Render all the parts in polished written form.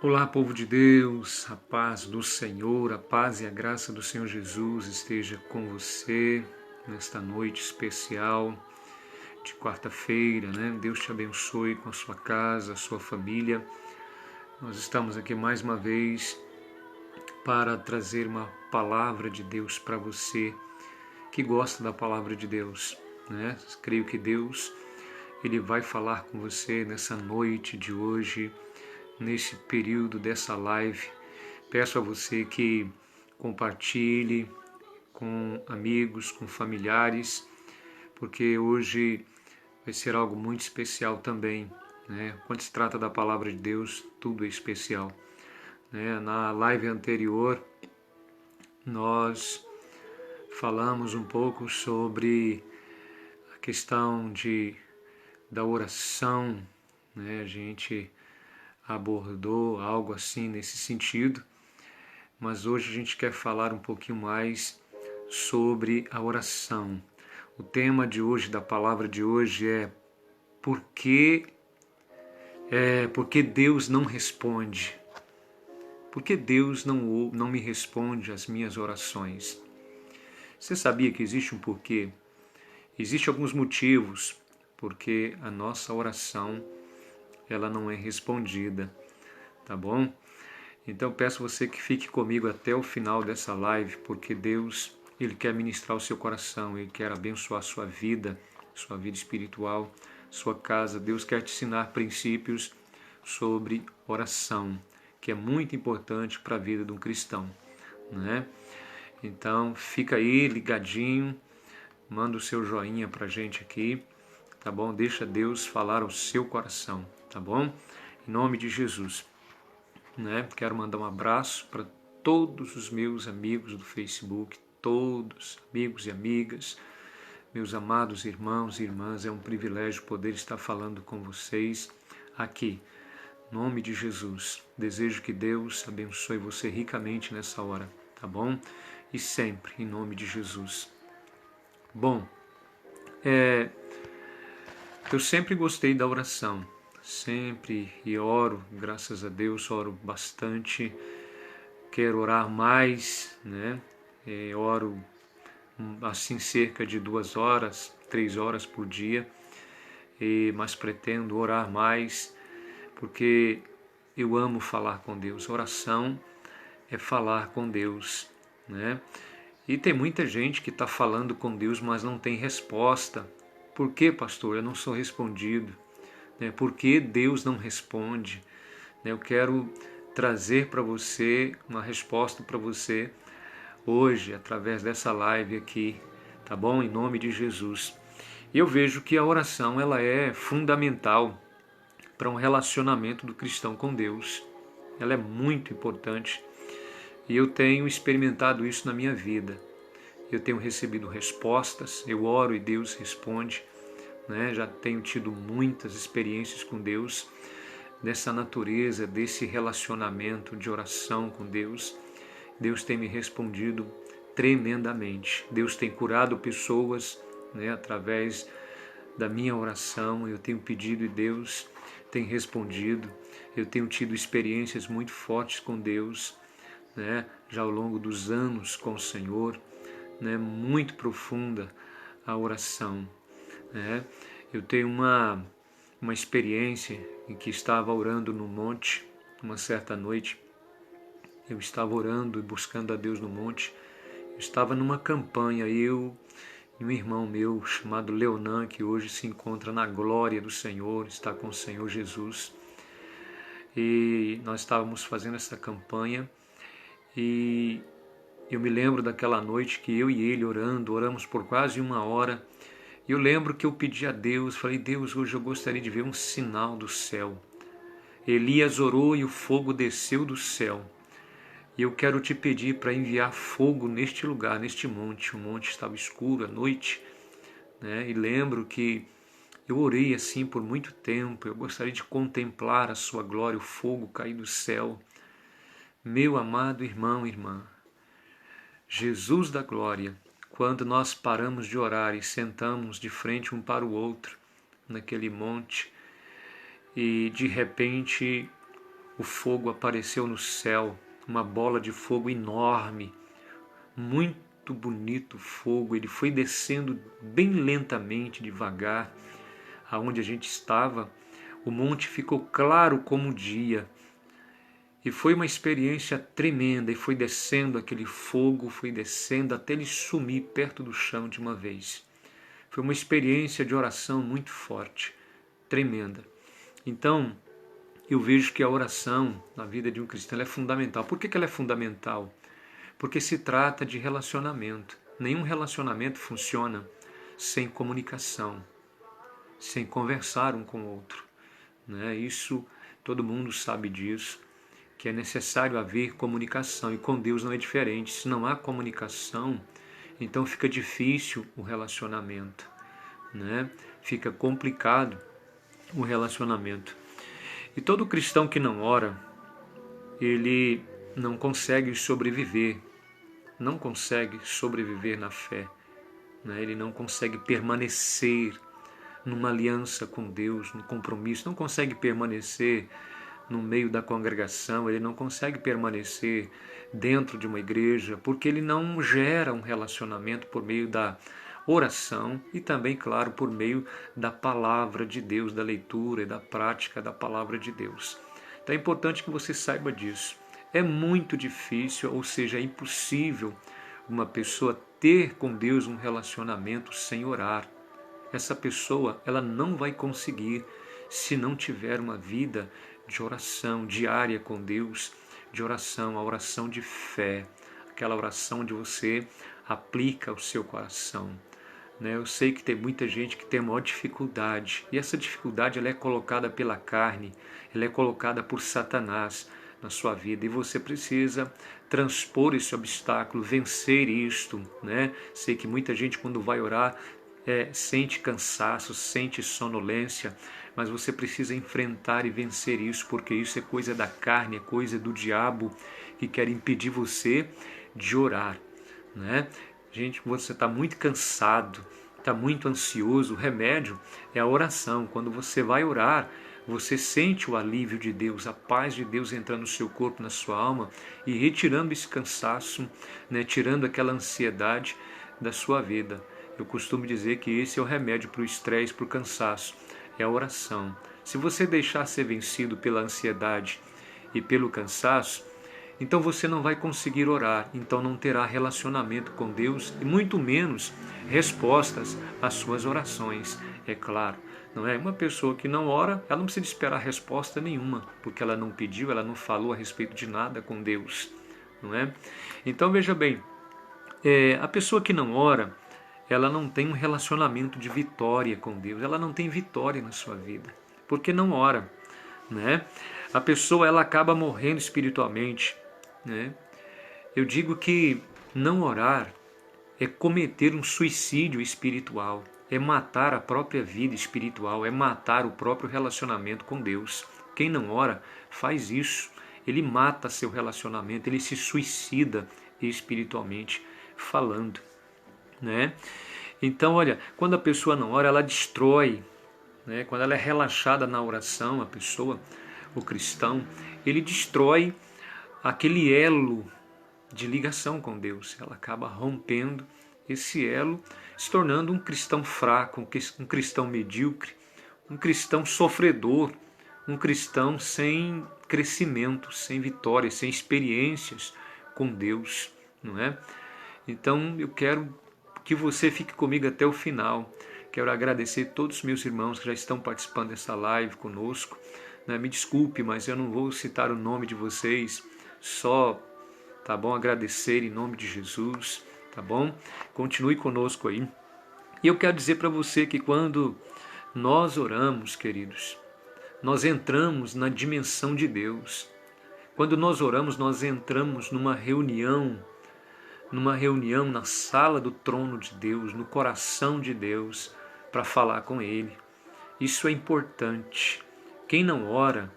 Olá, povo de Deus, a paz do Senhor, a paz e a graça do Senhor Jesus esteja com você nesta noite especial de quarta-feira, né? Deus te abençoe com a sua casa, a sua família. Nós estamos aqui mais uma vez para trazer uma palavra de Deus para você que gosta da palavra de Deus, né? Creio que Deus, Ele vai falar com você nessa noite de hoje, nesse período dessa live. Peço a você que compartilhe com amigos, com familiares, porque hoje vai ser algo muito especial também, né? Quando se trata da palavra de Deus, tudo é especial, né? Na live anterior, nós falamos um pouco sobre a questão da oração, né? A gente abordou algo assim nesse sentido, mas hoje a gente quer falar um pouquinho mais sobre a oração. O tema de hoje, da palavra de hoje por que, por que Deus não responde? Por que Deus não me responde às minhas orações? Você sabia que existe um porquê? Existem alguns motivos porque a nossa oração ela não é respondida, tá bom? Então peço você que fique comigo até o final dessa live, porque Deus, Ele quer ministrar o seu coração, Ele quer abençoar a sua vida espiritual, sua casa. Deus quer te ensinar princípios sobre oração, que é muito importante para a vida de um cristão, né? Então fica aí ligadinho, manda o seu joinha para a gente aqui, tá bom? Deixa Deus falar ao seu coração, tá bom? Em nome de Jesus. Né? Quero mandar um abraço para todos os meus amigos do Facebook, todos, amigos e amigas, meus amados irmãos e irmãs. É um privilégio poder estar falando com vocês aqui. Em nome de Jesus, desejo que Deus abençoe você ricamente nessa hora, tá bom? E sempre, em nome de Jesus. Bom, eu sempre gostei da oração, sempre, e oro, graças a Deus, oro bastante. Quero orar mais, né? Oro assim cerca de 2 horas, 3 horas por dia, mas pretendo orar mais, porque eu amo falar com Deus. Oração é falar com Deus, né? E tem muita gente que está falando com Deus, mas não tem resposta. Por que, pastor? Eu não sou respondido. Né? Por que Deus não responde? Eu quero trazer para você uma resposta para você hoje, através dessa live aqui, tá bom? Em nome de Jesus. E eu vejo que a oração ela é fundamental para um relacionamento do cristão com Deus. Ela é muito importante e eu tenho experimentado isso na minha vida. Eu tenho recebido respostas, eu oro e Deus responde, né? Já tenho tido muitas experiências com Deus, dessa natureza, desse relacionamento de oração com Deus. Deus tem me respondido tremendamente. Deus tem curado pessoas, né, através da minha oração. Eu tenho pedido e Deus tem respondido. Eu tenho tido experiências muito fortes com Deus, né, já ao longo dos anos com o Senhor, né, muito profunda a oração, né? Eu tenho uma experiência em que estava orando no monte, uma certa noite. Eu estava orando e buscando a Deus no monte. Eu estava numa campanha, eu e um irmão meu chamado Leonan, que hoje se encontra na glória do Senhor, está com o Senhor Jesus. E nós estávamos fazendo essa campanha e eu me lembro daquela noite que eu e ele oramos por quase 1 hora. E eu lembro que eu pedi a Deus, falei, Deus, hoje eu gostaria de ver um sinal do céu. Elias orou e o fogo desceu do céu. E eu quero te pedir para enviar fogo neste lugar, neste monte. O monte estava escuro à noite, né? E lembro que eu orei assim por muito tempo. Eu gostaria de contemplar a sua glória, o fogo cair do céu. Meu amado irmão e irmã, Jesus da glória, quando nós paramos de orar e sentamos de frente um para o outro naquele monte, e de repente o fogo apareceu no céu, uma bola de fogo enorme, muito bonito fogo. Ele foi descendo bem lentamente, devagar, aonde a gente estava. O monte ficou claro como o dia. E foi uma experiência tremenda, e foi descendo aquele fogo, foi descendo até ele sumir perto do chão de uma vez. Foi uma experiência de oração muito forte, tremenda. Então, eu vejo que a oração na vida de um cristão é fundamental. Por que ela é fundamental? Porque se trata de relacionamento. Nenhum relacionamento funciona sem comunicação, sem conversar um com o outro, né? Isso, todo mundo sabe disso, que é necessário haver comunicação, e com Deus não é diferente. Se não há comunicação, então fica difícil o relacionamento, né? Fica complicado o relacionamento. E todo cristão que não ora, ele não consegue sobreviver na fé, né? Ele não consegue permanecer numa aliança com Deus, num compromisso, não consegue permanecer no meio da congregação, ele não consegue permanecer dentro de uma igreja, porque ele não gera um relacionamento por meio da oração e também, claro, por meio da palavra de Deus, da leitura e da prática da palavra de Deus. Então é importante que você saiba disso. É muito difícil, ou seja, é impossível uma pessoa ter com Deus um relacionamento sem orar. Essa pessoa, ela não vai conseguir se não tiver uma vida de oração diária com Deus, de oração, a oração de fé, aquela oração onde você aplica o seu coração, né? Eu sei que tem muita gente que tem maior dificuldade, e essa dificuldade ela é colocada pela carne, ela é colocada por Satanás na sua vida, e você precisa transpor esse obstáculo, vencer isto, né? Sei que muita gente, quando vai orar, sente cansaço, sente sonolência, mas você precisa enfrentar e vencer isso, porque isso é coisa da carne, é coisa do diabo que quer impedir você de orar, né? Gente, você está muito cansado, está muito ansioso, o remédio é a oração. Quando você vai orar, você sente o alívio de Deus, a paz de Deus entrando no seu corpo, na sua alma, e retirando esse cansaço, né? Tirando aquela ansiedade da sua vida. Eu costumo dizer que esse é o remédio para o estresse, para o cansaço, é a oração. Se você deixar ser vencido pela ansiedade e pelo cansaço, então você não vai conseguir orar, então não terá relacionamento com Deus e muito menos respostas às suas orações, é claro. Não é? Uma pessoa que não ora, ela não precisa esperar resposta nenhuma, porque ela não pediu, ela não falou a respeito de nada com Deus, não é? Então veja bem, a pessoa que não ora, ela não tem um relacionamento de vitória com Deus, ela não tem vitória na sua vida, porque não ora, né? A pessoa, ela acaba morrendo espiritualmente, né? Eu digo que não orar é cometer um suicídio espiritual, é matar a própria vida espiritual, é matar o próprio relacionamento com Deus. Quem não ora faz isso, ele mata seu relacionamento, ele se suicida espiritualmente falando, né? Então, olha, quando a pessoa não ora, ela destrói, né? Quando ela é relaxada na oração, a pessoa, o cristão, ele destrói aquele elo de ligação com Deus. Ela acaba rompendo esse elo, se tornando um cristão fraco, um cristão medíocre, um cristão sofredor, um cristão sem crescimento, sem vitória, sem experiências com Deus, não é? Então eu quero que você fique comigo até o final. Quero agradecer a todos os meus irmãos que já estão participando dessa live conosco, né? Me desculpe, mas eu não vou citar o nome de vocês, só, tá bom? Agradecer em nome de Jesus, tá bom? Continue conosco aí. E eu quero dizer para você que quando nós oramos, queridos, nós entramos na dimensão de Deus. Quando nós oramos, nós entramos numa reunião na sala do trono de Deus, no coração de Deus, para falar com Ele. Isso é importante. Quem não ora,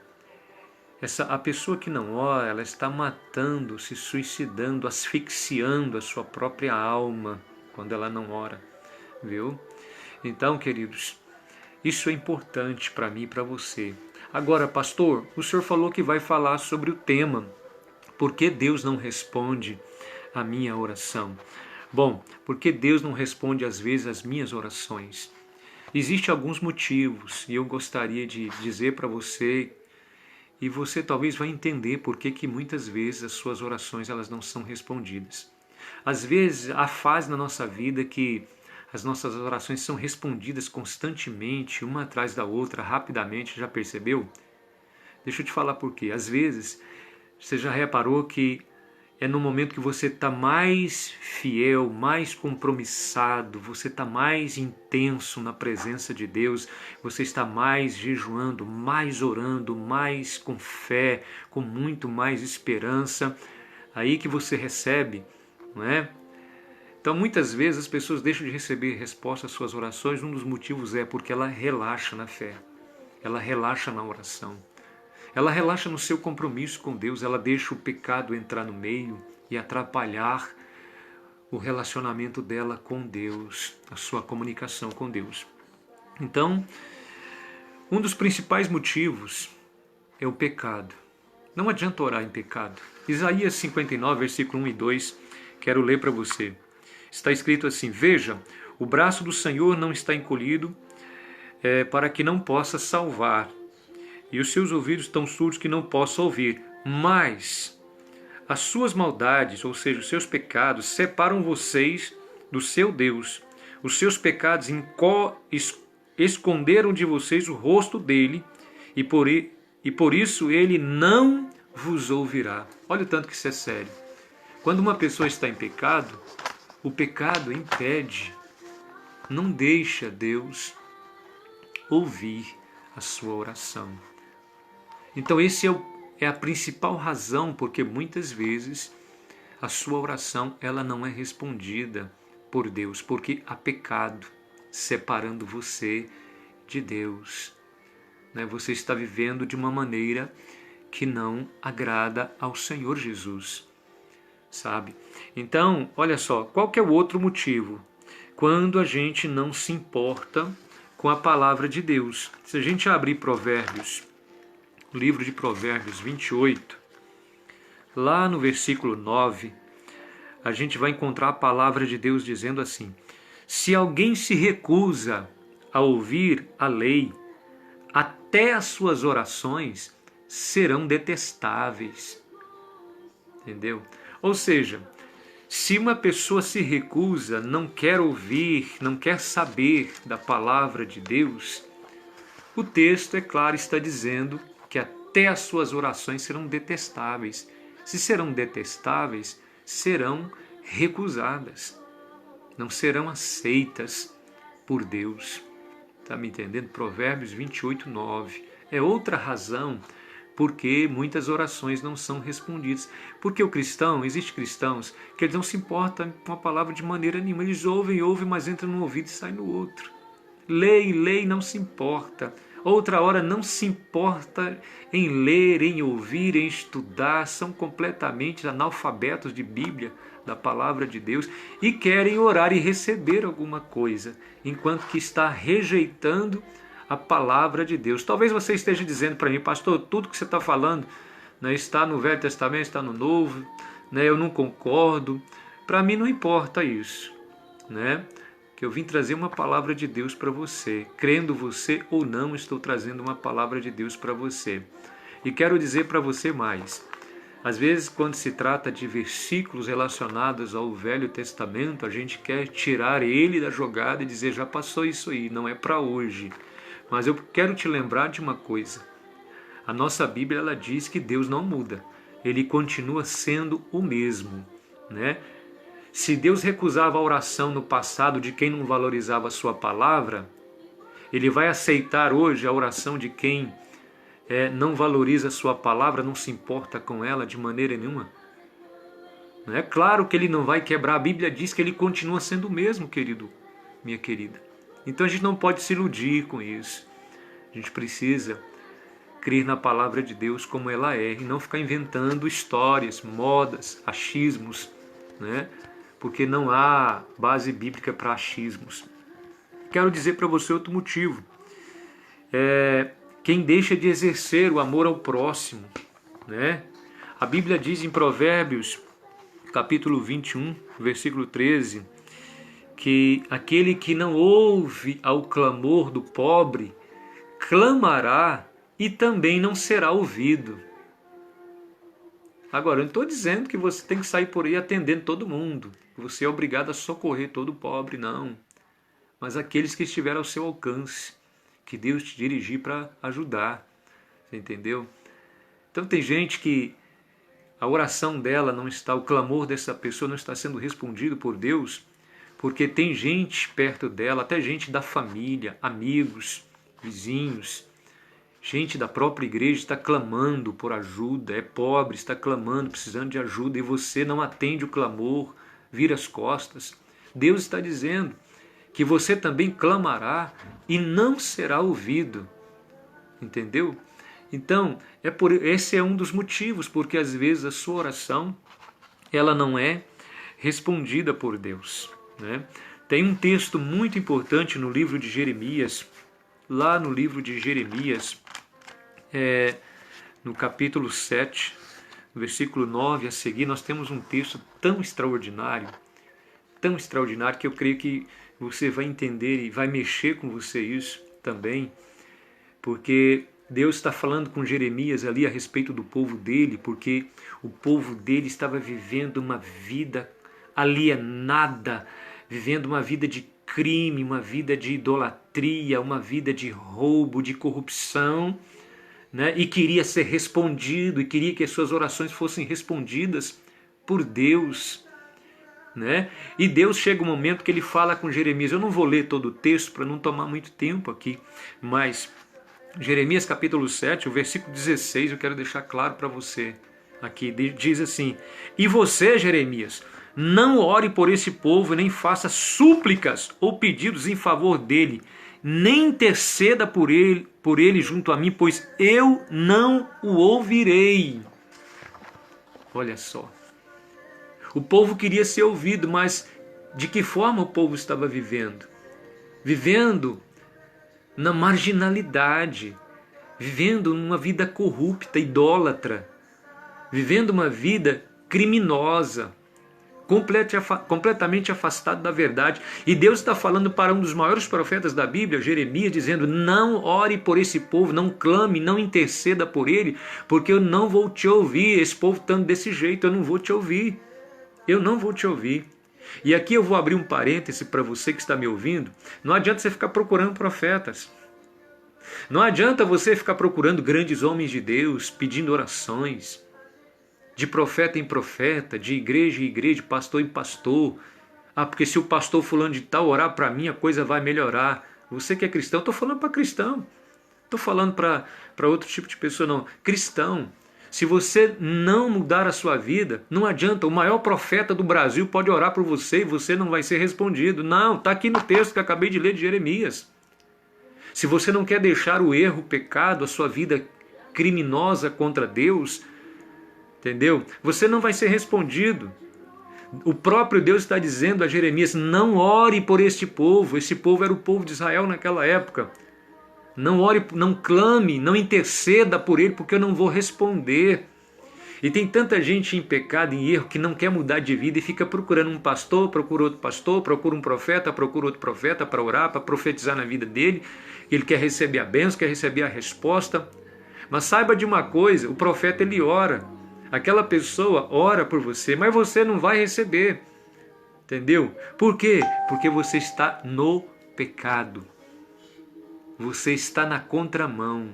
a pessoa que não ora, ela está matando, se suicidando, asfixiando a sua própria alma quando ela não ora, viu? Então, queridos, isso é importante para mim e para você. Agora, pastor, o senhor falou que vai falar sobre o tema. Por que Deus não responde a minha oração? Bom, porque Deus não responde às vezes às minhas orações? Existem alguns motivos e eu gostaria de dizer para você, e você talvez vai entender por que muitas vezes as suas orações elas não são respondidas. Às vezes há fase na nossa vida que as nossas orações são respondidas constantemente, uma atrás da outra, rapidamente, já percebeu? Deixa eu te falar por quê. Às vezes você já reparou que é no momento que você está mais fiel, mais compromissado, você está mais intenso na presença de Deus, você está mais jejuando, mais orando, mais com fé, com muito mais esperança, aí que você recebe, não é? Então muitas vezes as pessoas deixam de receber resposta às suas orações, um dos motivos é porque ela relaxa na fé, ela relaxa na oração. Ela relaxa no seu compromisso com Deus, ela deixa o pecado entrar no meio e atrapalhar o relacionamento dela com Deus, a sua comunicação com Deus. Então, um dos principais motivos é o pecado. Não adianta orar em pecado. Isaías 59, versículo 1 e 2, quero ler para você. Está escrito assim: Veja, o braço do Senhor não está encolhido para que não possa salvar, e os seus ouvidos estão surdos que não possam ouvir. Mas as suas maldades, ou seja, os seus pecados, separam vocês do seu Deus. Os seus pecados esconderam de vocês o rosto dele, e por isso ele não vos ouvirá. Olha o tanto que isso é sério. Quando uma pessoa está em pecado, o pecado impede, não deixa Deus ouvir a sua oração. Então esse é a principal razão porque muitas vezes a sua oração ela não é respondida por Deus, porque há pecado separando você de Deus. Você está vivendo de uma maneira que não agrada ao Senhor Jesus, sabe? Então, olha só, qual que é o outro motivo? Quando a gente não se importa com a palavra de Deus. Se a gente abrir Provérbios, o livro de Provérbios 28, lá no versículo 9, a gente vai encontrar a palavra de Deus dizendo assim: se alguém se recusa a ouvir a lei, até as suas orações serão detestáveis. Entendeu? Ou seja, se uma pessoa se recusa, não quer ouvir, não quer saber da palavra de Deus, o texto, é claro, está dizendo que até as suas orações serão detestáveis. Se serão detestáveis, serão recusadas, não serão aceitas por Deus. Está me entendendo? Provérbios 28, 9. É outra razão porque muitas orações não são respondidas. Porque o cristão, existem cristãos que eles não se importam com a palavra de maneira nenhuma. Eles ouvem, mas entra num ouvido e sai no outro. Lê e não se importa. Outra hora não se importa em ler, em ouvir, em estudar. São completamente analfabetos de Bíblia, da palavra de Deus, e querem orar e receber alguma coisa, enquanto que está rejeitando a palavra de Deus. Talvez você esteja dizendo para mim: pastor, tudo que você está falando está no Velho Testamento, está no Novo, eu não concordo. Para mim não importa isso, que eu vim trazer uma palavra de Deus para você. Crendo você ou não, estou trazendo uma palavra de Deus para você. E quero dizer para você mais. Às vezes, quando se trata de versículos relacionados ao Velho Testamento, a gente quer tirar ele da jogada e dizer: já passou isso aí, não é para hoje. Mas eu quero te lembrar de uma coisa. A nossa Bíblia ela diz que Deus não muda. Ele continua sendo o mesmo, Se Deus recusava a oração no passado de quem não valorizava a sua palavra, Ele vai aceitar hoje a oração de quem não valoriza a sua palavra, não se importa com ela de maneira nenhuma? É claro que Ele não vai quebrar. A Bíblia diz que Ele continua sendo o mesmo, querido, minha querida. Então a gente não pode se iludir com isso. A gente precisa crer na palavra de Deus como ela é e não ficar inventando histórias, modas, achismos, porque não há base bíblica para achismos. Quero dizer para você outro motivo. quem deixa de exercer o amor ao próximo, né? A Bíblia diz em Provérbios, capítulo 21, versículo 13, que aquele que não ouve ao clamor do pobre, clamará e também não será ouvido. Agora, eu não estou dizendo que você tem que sair por aí atendendo todo mundo, que você é obrigado a socorrer todo pobre, não. Mas aqueles que estiverem ao seu alcance, que Deus te dirigir para ajudar, você entendeu? Então tem gente que a oração dela não está, o clamor dessa pessoa não está sendo respondido por Deus, porque tem gente perto dela, até gente da família, amigos, vizinhos, gente da própria igreja está clamando por ajuda, é pobre, está clamando, precisando de ajuda, e você não atende o clamor, vira as costas. Deus está dizendo que você também clamará e não será ouvido. Entendeu? Então, esse é um dos motivos, porque às vezes a sua oração ela não é respondida por Deus, né? Tem um texto muito importante no livro de Jeremias, lá no livro de Jeremias, no capítulo 7, versículo 9 a seguir, nós temos um texto tão extraordinário, que eu creio que você vai entender e vai mexer com você isso também, porque Deus está falando com Jeremias ali a respeito do povo dele, porque o povo dele estava vivendo uma vida alienada, vivendo uma vida de crime, uma vida de idolatria, uma vida de roubo, de corrupção, né? E queria ser respondido, e queria que as suas orações fossem respondidas por Deus, né? E Deus chega um momento que ele fala com Jeremias. Eu não vou ler todo o texto para não tomar muito tempo aqui, mas Jeremias capítulo 7, o versículo 16, eu quero deixar claro para você aqui, diz assim: e você, Jeremias, não ore por esse povo, nem faça súplicas ou pedidos em favor dele, nem interceda por ele junto a mim, pois eu não o ouvirei. Olha só, o povo queria ser ouvido, mas de que forma o povo estava vivendo? Vivendo na marginalidade, vivendo uma vida corrupta, idólatra, vivendo uma vida criminosa, completamente afastado da verdade. E Deus está falando para um dos maiores profetas da Bíblia, Jeremias, dizendo: não ore por esse povo, não clame, não interceda por ele, porque eu não vou te ouvir. Esse povo estando desse jeito, eu não vou te ouvir. Eu não vou te ouvir. E aqui eu vou abrir um parêntese para você que está me ouvindo. Não adianta você ficar procurando profetas. Não adianta você ficar procurando grandes homens de Deus, pedindo orações, de profeta em profeta, de igreja em igreja, de pastor em pastor. Ah, porque se o pastor fulano de tal orar para mim, a coisa vai melhorar. Você que é cristão, estou falando para cristão. Estou falando para outro tipo de pessoa, não. Cristão. Se você não mudar a sua vida, não adianta. O maior profeta do Brasil pode orar por você e você não vai ser respondido. Não, está aqui no texto que eu acabei de ler de Jeremias. Se você não quer deixar o erro, o pecado, a sua vida criminosa contra Deus, entendeu? Você não vai ser respondido. O próprio Deus está dizendo a Jeremias: não ore por este povo. Esse povo era o povo de Israel naquela época. Não ore, não clame, não interceda por ele, porque eu não vou responder. E tem tanta gente em pecado, em erro, que não quer mudar de vida e fica procurando um pastor, procura outro pastor, procura um profeta, procura outro profeta para orar, para profetizar na vida dele. Ele quer receber a bênção, quer receber a resposta. Mas saiba de uma coisa, o profeta ele ora. Aquela pessoa ora por você, mas você não vai receber. Entendeu? Por quê? Porque você está no pecado. Você está na contramão.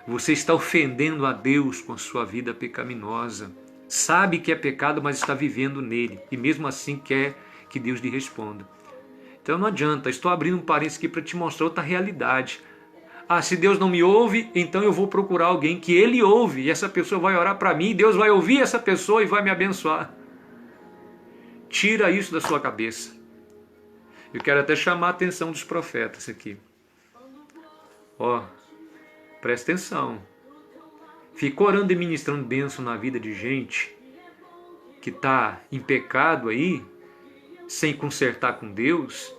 Você está ofendendo a Deus com a sua vida pecaminosa. Sabe que é pecado, mas está vivendo nele. E mesmo assim quer que Deus lhe responda. Então não adianta. Estou abrindo um parênteses aqui para te mostrar outra realidade. Ah, se Deus não me ouve, então eu vou procurar alguém que Ele ouve. E essa pessoa vai orar para mim. E Deus vai ouvir essa pessoa e vai me abençoar. Tira isso da sua cabeça. Eu quero até chamar a atenção dos profetas aqui. Ó, presta atenção. Fica orando e ministrando bênção na vida de gente que está em pecado aí, sem consertar com Deus,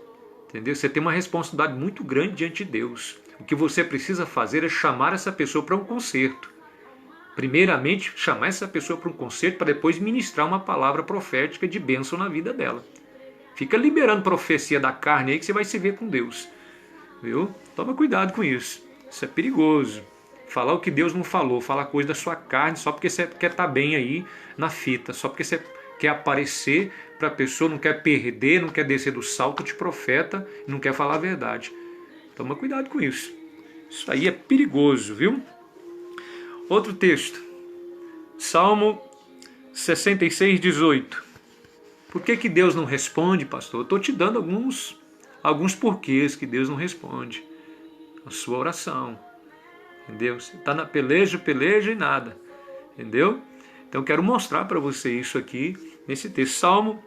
Entendeu? Você tem uma responsabilidade muito grande diante de Deus. O que você precisa fazer é chamar essa pessoa para um concerto. Primeiramente, chamar essa pessoa para um concerto para depois ministrar uma palavra profética de bênção na vida dela. Fica liberando profecia da carne aí que você vai se ver com Deus. Viu? Toma cuidado com isso. Isso é perigoso. Falar o que Deus não falou, falar coisa da sua carne só porque você quer estar bem aí na fita, só porque você quer aparecer para a pessoa, não quer perder, não quer descer do salto de profeta, não quer falar a verdade. Toma cuidado com isso. Isso aí é perigoso, viu? Outro texto, Salmo 66, 18. Por que Deus não responde, pastor? Eu estou te dando alguns porquês que Deus não responde a sua oração. Entendeu? Você está na peleja e nada. Entendeu? Então eu quero mostrar para você isso aqui nesse texto. Salmo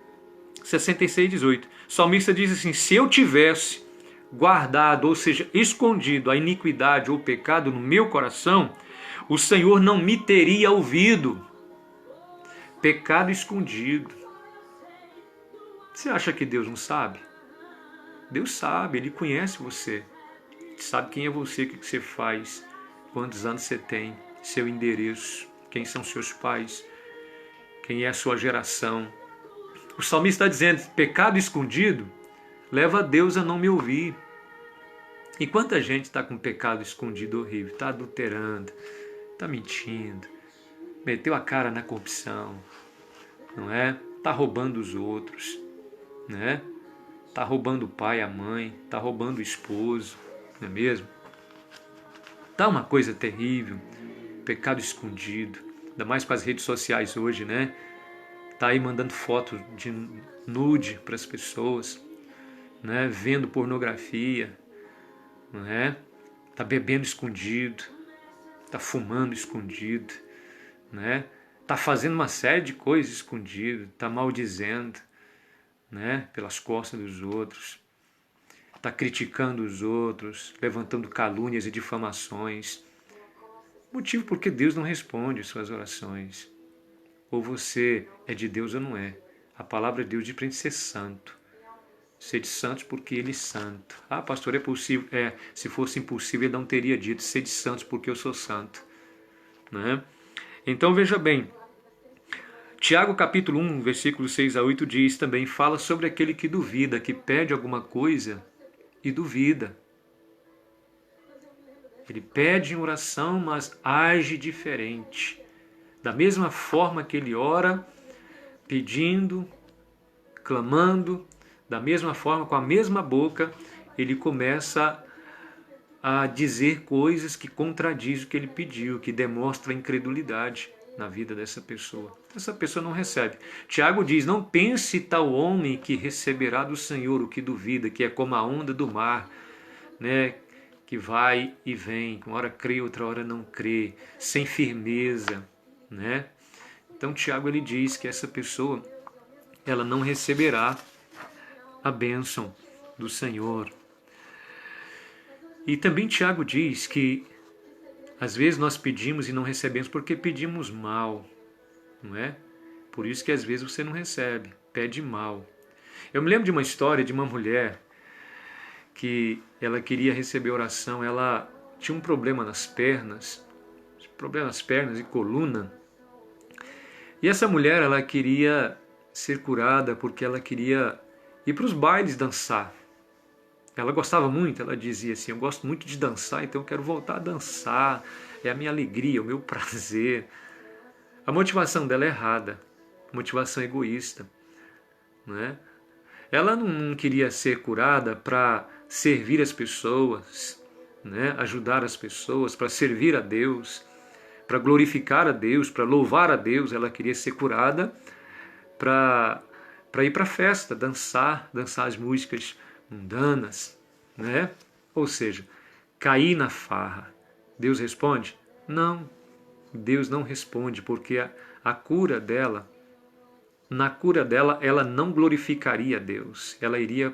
66, 18. O salmista diz assim: se eu tivesse guardado, ou seja, escondido a iniquidade ou o pecado no meu coração, o Senhor não me teria ouvido. Pecado escondido. Você acha que Deus não sabe? Deus sabe, Ele conhece você. Ele sabe quem é você, o que você faz, quantos anos você tem, seu endereço, quem são seus pais, quem é a sua geração. O salmista está dizendo: pecado escondido leva a Deus a não me ouvir. E quanta gente está com pecado escondido horrível, está adulterando, está mentindo, meteu a cara na corrupção, não é? Está roubando os outros, né? Está roubando o pai, a mãe, está roubando o esposo, não é mesmo? Tá uma coisa terrível, pecado escondido, ainda mais com as redes sociais hoje, né? Tá aí mandando foto de nude para as pessoas, né? Vendo pornografia, não é? Tá bebendo escondido, tá fumando escondido, né? Tá fazendo uma série de coisas escondido, tá maldizendo, né? Pelas costas dos outros, tá criticando os outros, levantando calúnias e difamações. Motivo porque Deus não responde suas orações. Ou você é de Deus ou não é. A palavra de Deus diz para a gente ser santo. Sede santos porque Ele é santo. Ah, pastor, é possível? É, se fosse impossível, Ele não teria dito: sede santos porque eu sou santo. Né? Então veja bem, Tiago capítulo 1, versículos 6 a 8 diz também, fala sobre aquele que duvida, que pede alguma coisa e duvida. Ele pede em oração, mas age diferente. Da mesma forma que ele ora, pedindo, clamando, da mesma forma, com a mesma boca, ele começa a dizer coisas que contradizem o que ele pediu, que demonstra incredulidade na vida dessa pessoa. Essa pessoa não recebe. Tiago diz: não pense tal homem que receberá do Senhor o que duvida, que é como a onda do mar, né? Que vai e vem, uma hora crê, outra hora não crê, sem firmeza, né? Então Tiago ele diz que essa pessoa ela não receberá a bênção do Senhor. E também Tiago diz que às vezes nós pedimos e não recebemos porque pedimos mal, não é? Por isso que às vezes você não recebe, pede mal. Eu me lembro de uma história de uma mulher que ela queria receber oração, ela tinha um problema nas pernas e coluna. E essa mulher, ela queria ser curada porque ela queria ir para os bailes dançar. Ela gostava muito, ela dizia assim: eu gosto muito de dançar, então eu quero voltar a dançar, é a minha alegria, o meu prazer. A motivação dela é errada, motivação egoísta, né? Ela não queria ser curada para servir as pessoas, né? Ajudar as pessoas, para servir a Deus, para glorificar a Deus, para louvar a Deus. Ela queria ser curada para ir para a festa, dançar as músicas mundanas, né? Ou seja, cair na farra. Deus responde? Não, Deus não responde, porque a cura dela, na cura dela, ela não glorificaria a Deus, ela iria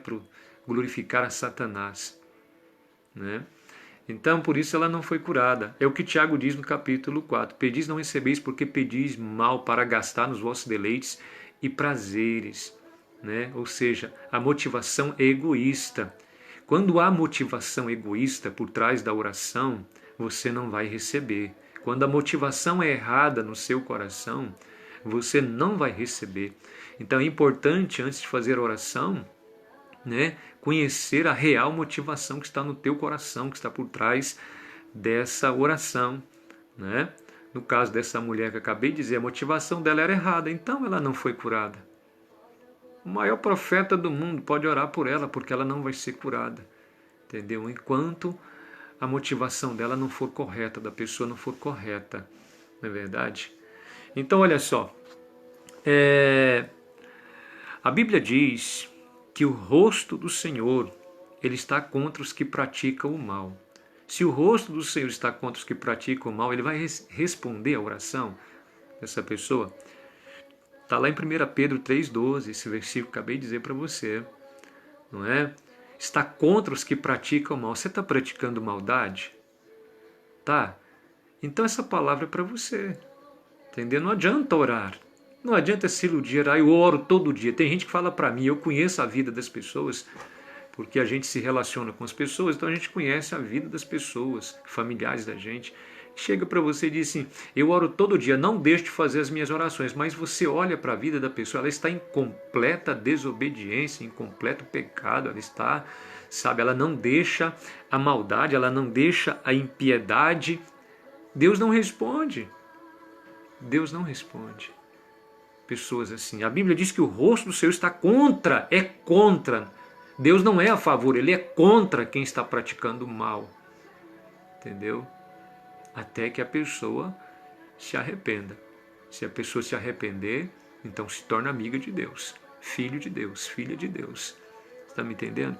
glorificar a Satanás, né? Então, por isso ela não foi curada. É o que Tiago diz no capítulo 4. Pedis não recebeis porque pedis mal para gastar nos vossos deleites e prazeres, né? Ou seja, a motivação é egoísta. Quando há motivação egoísta por trás da oração, você não vai receber. Quando a motivação é errada no seu coração, você não vai receber. Então é importante, antes de fazer a oração, né, conhecer a real motivação que está no teu coração, que está por trás dessa oração, né? No caso dessa mulher que eu acabei de dizer, a motivação dela era errada, então ela não foi curada. O maior profeta do mundo pode orar por ela, porque ela não vai ser curada, entendeu? Enquanto a motivação dela não for correta, da pessoa não for correta, não é verdade? Então, olha só, a Bíblia diz que o rosto do Senhor, ele está contra os que praticam o mal. Se o rosto do Senhor está contra os que praticam o mal, ele vai responder à oração dessa pessoa. Está lá em 1 Pedro 3,12, esse versículo que acabei de dizer para você, não é? Está contra os que praticam o mal. Você está praticando maldade? Tá? Então essa palavra é para você, entendeu? Não adianta orar. Não adianta se iludir, eu oro todo dia. Tem gente que fala para mim, eu conheço a vida das pessoas, porque a gente se relaciona com as pessoas, então a gente conhece a vida das pessoas, familiares da gente. Chega para você e diz assim, eu oro todo dia, não deixo de fazer as minhas orações, mas você olha para a vida da pessoa, ela está em completa desobediência, em completo pecado, ela está, sabe, ela não deixa a maldade, ela não deixa a impiedade. Deus não responde. Deus não responde. Pessoas assim. A Bíblia diz que o rosto do Senhor está contra, é contra. Deus não é a favor, Ele é contra quem está praticando o mal. Entendeu? Até que a pessoa se arrependa. Se a pessoa se arrepender, então se torna amiga de Deus, filho de Deus, filha de Deus. Está me entendendo?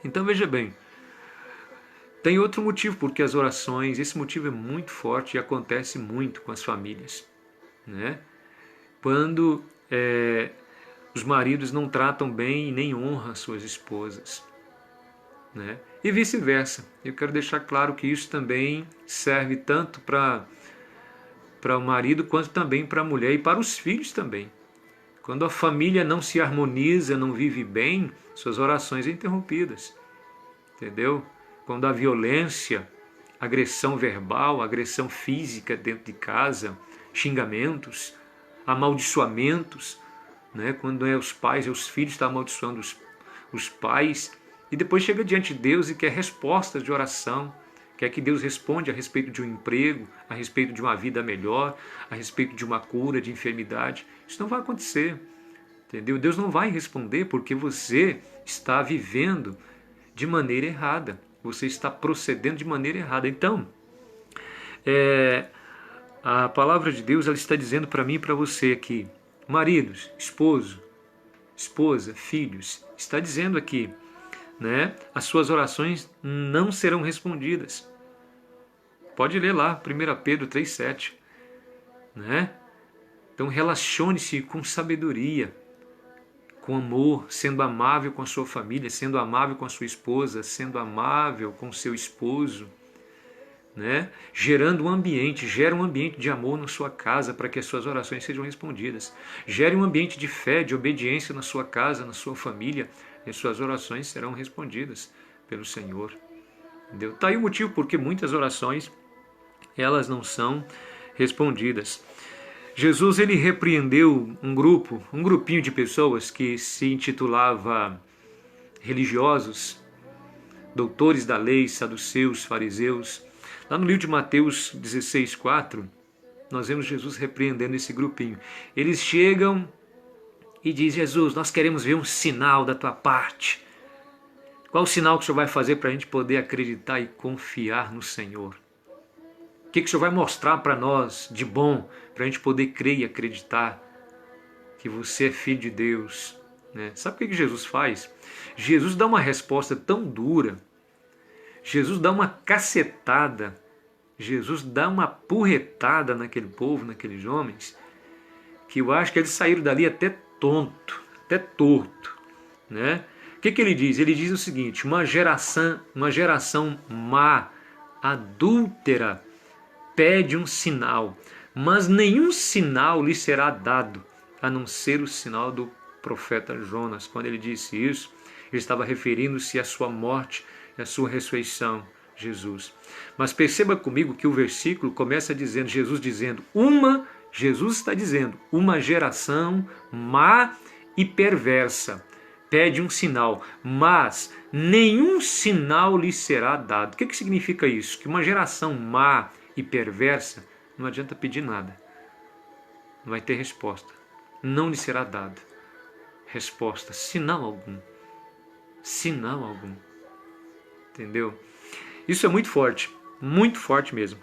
Então veja bem, tem outro motivo porque as orações, esse motivo é muito forte e acontece muito com as famílias, né? Quando os maridos não tratam bem e nem honram suas esposas, né? E vice-versa. Eu quero deixar claro que isso também serve tanto para o marido quanto também para a mulher e para os filhos também. Quando a família não se harmoniza, não vive bem, suas orações são interrompidas, entendeu? Quando há violência, agressão verbal, agressão física dentro de casa, xingamentos, amaldiçoamentos, né? Quando é os pais e os filhos estão amaldiçoando os pais, e depois chega diante de Deus e quer respostas de oração, quer que Deus responda a respeito de um emprego, a respeito de uma vida melhor, a respeito de uma cura de enfermidade. Isso não vai acontecer, entendeu? Deus não vai responder porque você está vivendo de maneira errada, você está procedendo de maneira errada. Então, a palavra de Deus ela está dizendo para mim e para você aqui, maridos, esposo, esposa, filhos, está dizendo aqui, né? As suas orações não serão respondidas. Pode ler lá, 1 Pedro 3,7, né? Então relacione-se com sabedoria, com amor, sendo amável com a sua família, sendo amável com a sua esposa, sendo amável com o seu esposo, né? Gera um ambiente de amor na sua casa para que as suas orações sejam respondidas. Gere um ambiente de fé, de obediência na sua casa, na sua família, e as suas orações serão respondidas pelo Senhor. Entendeu? Tá aí o motivo porque muitas orações elas não são respondidas. Jesus ele repreendeu um grupinho de pessoas que se intitulava religiosos, doutores da lei, saduceus, fariseus. Lá no livro de Mateus 16,4, nós vemos Jesus repreendendo esse grupinho. Eles chegam e dizem, Jesus, nós queremos ver um sinal da tua parte. Qual o sinal que o Senhor vai fazer para a gente poder acreditar e confiar no Senhor? O que o Senhor vai mostrar para nós de bom, para a gente poder crer e acreditar que você é filho de Deus? Né? Sabe o que Jesus faz? Jesus dá uma resposta tão dura, Jesus dá uma cacetada, Jesus dá uma porretada naquele povo, naqueles homens, que eu acho que eles saíram dali até tonto, até torto, né? O que ele diz? Ele diz o seguinte, uma geração má, adúltera, pede um sinal, mas nenhum sinal lhe será dado, a não ser o sinal do profeta Jonas. Quando ele disse isso, Ele estava referindo-se à sua morte e à sua ressurreição, Jesus. Mas perceba comigo que o versículo começa dizendo, Jesus está dizendo, uma geração má e perversa pede um sinal, mas nenhum sinal lhe será dado. O que significa isso? Que uma geração má e perversa não adianta pedir nada. Não vai ter resposta. Não lhe será dado resposta, sinal algum. Sinal algum. Entendeu? Isso é muito forte mesmo.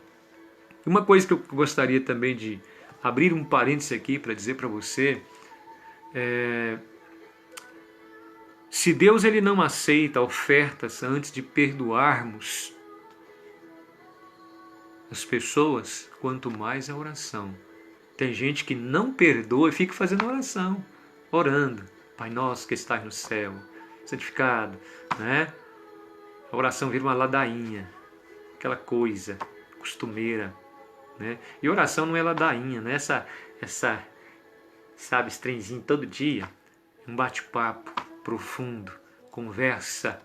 Uma coisa que eu gostaria também de abrir um parêntese aqui para dizer para você se Deus ele não aceita ofertas antes de perdoarmos as pessoas, quanto mais a oração. Tem gente que não perdoa e fica fazendo oração, orando. Pai nosso que estás no céu, santificado, né? A oração vira uma ladainha, aquela coisa costumeira, né? E oração não é ladainha, né? Sabe, esse trenzinho todo dia, um bate-papo profundo, conversa,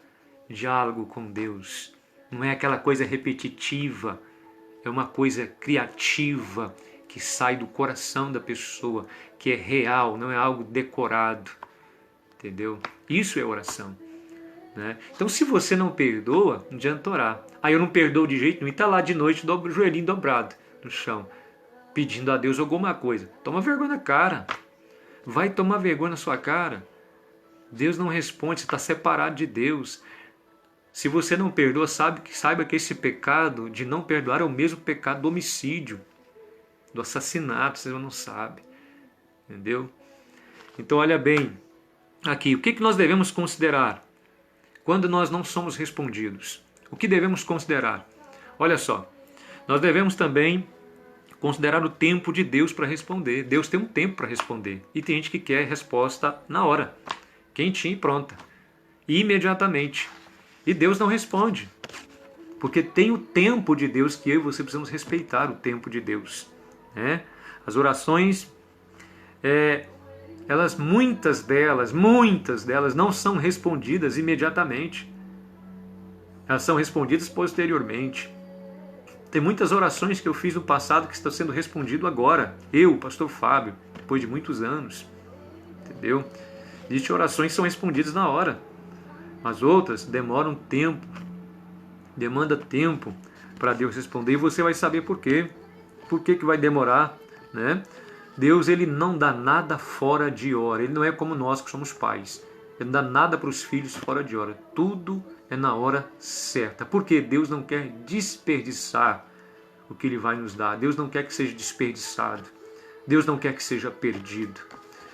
diálogo com Deus. Não é aquela coisa repetitiva, é uma coisa criativa que sai do coração da pessoa, que é real, não é algo decorado, entendeu? Isso é oração. Né? Então, se você não perdoa, não adianta orar. Aí eu não perdoo de jeito nenhum e está lá de noite, o joelhinho dobrado no chão, pedindo a Deus alguma coisa. Toma vergonha na cara. Vai tomar vergonha na sua cara. Deus não responde, você está separado de Deus. Se você não perdoa, saiba que esse pecado de não perdoar é o mesmo pecado do homicídio, do assassinato, você não sabe. Entendeu? Então, olha bem aqui, o que nós devemos considerar quando nós não somos respondidos? O que devemos considerar? Olha só, nós devemos também considerar o tempo de Deus para responder. Deus tem um tempo para responder. E tem gente que quer resposta na hora, quentinha e pronta, imediatamente. E Deus não responde, porque tem o tempo de Deus que eu e você precisamos respeitar o tempo de Deus. Né? As orações, muitas delas não são respondidas imediatamente. Elas são respondidas posteriormente. Tem muitas orações que eu fiz no passado que estão sendo respondidas agora. Eu, pastor Fábio, depois de muitos anos. Entendeu? Existem orações que são respondidas na hora. As outras demoram tempo. Demanda tempo para Deus responder. E você vai saber por quê. Por que vai demorar, né? Deus ele não dá nada fora de hora. Ele não é como nós que somos pais. Ele não dá nada para os filhos fora de hora. Tudo é na hora certa. Porque Deus não quer desperdiçar o que Ele vai nos dar. Deus não quer que seja desperdiçado. Deus não quer que seja perdido.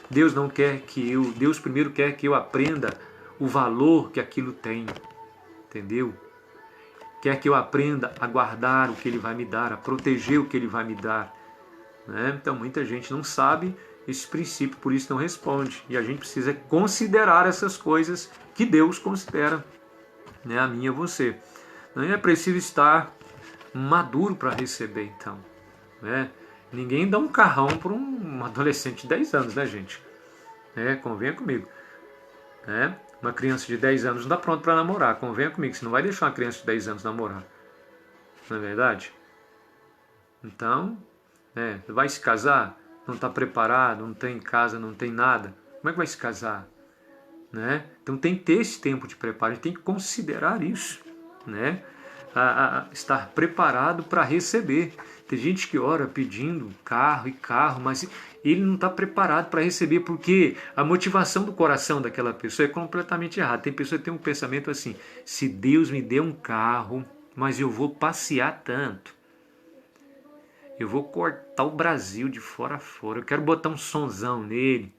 Deus não quer que Deus primeiro quer que eu aprenda o valor que aquilo tem. Entendeu? Quer que eu aprenda a guardar o que Ele vai me dar, a proteger o que Ele vai me dar. Né? Então muita gente não sabe esse princípio, por isso não responde. E a gente precisa considerar essas coisas que Deus considera, né? A mim e a você. Não é preciso estar maduro para receber, então. Né? Ninguém dá um carrão para um adolescente de 10 anos, né, gente? Convenha comigo. Né? Uma criança de 10 anos não está pronta para namorar. Convenha comigo, você não vai deixar uma criança de 10 anos namorar. Não é verdade? Então, vai se casar? Não está preparado, não tem casa, não tem nada. Como é que vai se casar? Né? Então tem que ter esse tempo de preparo, a gente tem que considerar isso. Né? Estar preparado para receber. Tem gente que ora pedindo carro, mas ele não está preparado para receber, porque a motivação do coração daquela pessoa é completamente errada. Tem pessoa que tem um pensamento assim: se Deus me der um carro, mas eu vou passear tanto, eu vou cortar o Brasil de fora a fora, eu quero botar um sonzão nele,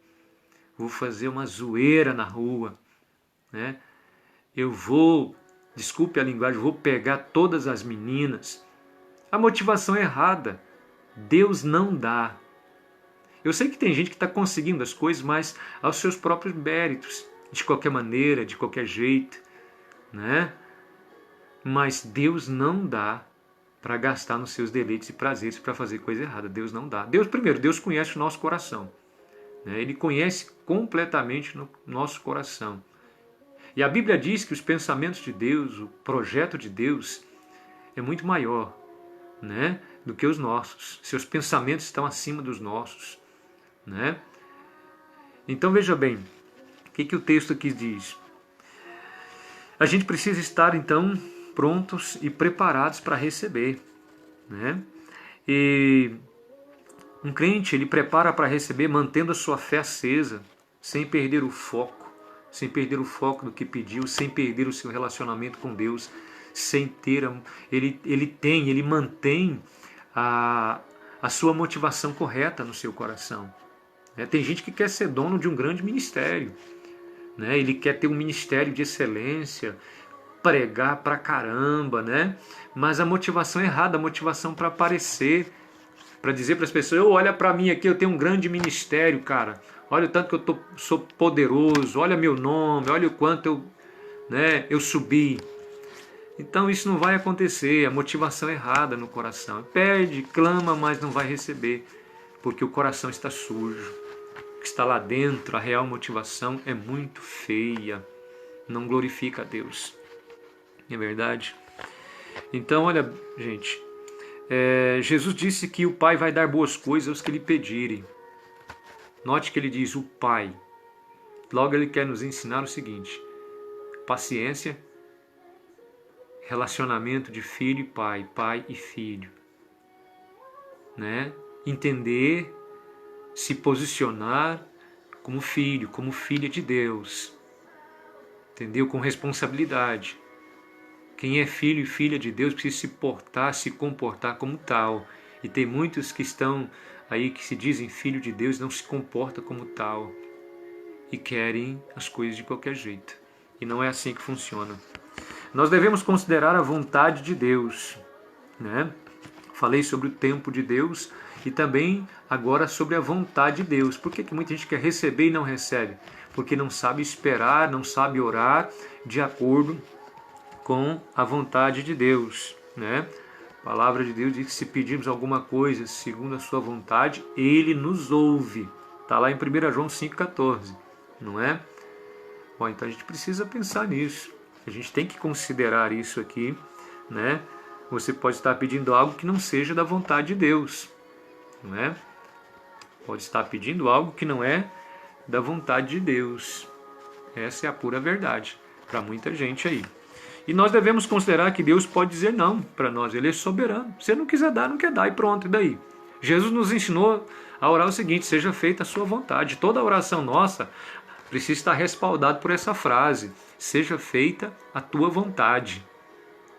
vou fazer uma zoeira na rua, né? Eu vou, desculpe a linguagem, vou pegar todas as meninas. A motivação é errada. Deus não dá. Eu sei que tem gente que está conseguindo as coisas, mas aos seus próprios méritos, de qualquer maneira, de qualquer jeito, né? Mas Deus não dá para gastar nos seus deleites e prazeres para fazer coisa errada. Deus não dá. Deus conhece o nosso coração. Né? Ele conhece completamente o nosso coração. E a Bíblia diz que os pensamentos de Deus, o projeto de Deus é muito maior, né, do que os nossos. Seus pensamentos estão acima dos nossos, né? Então veja bem, o que o texto aqui diz? A gente precisa estar então prontos e preparados para receber, né? E um crente, ele prepara para receber mantendo a sua fé acesa, sem perder o foco do que pediu, sem perder o seu relacionamento com Deus, sem ter, ele mantém a sua motivação correta no seu coração. Tem gente que quer ser dono de um grande ministério, né? Ele quer ter um ministério de excelência, pregar pra caramba, né? Mas a motivação é errada, a motivação para aparecer, para dizer para as pessoas: olha para mim aqui, eu tenho um grande ministério, cara. Olha o tanto que eu sou poderoso, olha meu nome, olha o quanto eu subi. Então isso não vai acontecer, a motivação é errada no coração. Pede, clama, mas não vai receber, porque o coração está sujo. O que está lá dentro, a real motivação é muito feia, não glorifica a Deus. Não é verdade? Então, olha, gente, Jesus disse que o Pai vai dar boas coisas aos que lhe pedirem. Note que ele diz o Pai. Logo ele quer nos ensinar o seguinte: paciência, relacionamento de filho e pai, pai e filho, né? Entender, se posicionar como filho, como filha de Deus, entendeu? Com responsabilidade. Quem é filho e filha de Deus precisa se portar, se comportar como tal. E tem muitos que estão aí que se dizem filho de Deus e não se comportam como tal e querem as coisas de qualquer jeito. E não é assim que funciona. Nós devemos considerar a vontade de Deus, né? Falei sobre o tempo de Deus e também agora sobre a vontade de Deus. Por que muita gente quer receber e não recebe? Porque não sabe esperar, não sabe orar de acordo com a vontade de Deus, né? A palavra de Deus diz que se pedirmos alguma coisa segundo a sua vontade, Ele nos ouve. Está lá em 1 João 5,14, não é? Bom, então a gente precisa pensar nisso. A gente tem que considerar isso aqui, né? Você pode estar pedindo algo que não seja da vontade de Deus, não é? Pode estar pedindo algo que não é da vontade de Deus. Essa é a pura verdade para muita gente aí. E nós devemos considerar que Deus pode dizer não para nós. Ele é soberano. Se ele não quiser dar, não quer dar e pronto, e daí? Jesus nos ensinou a orar o seguinte: seja feita a sua vontade. Toda oração nossa precisa estar respaldada por essa frase: seja feita a tua vontade.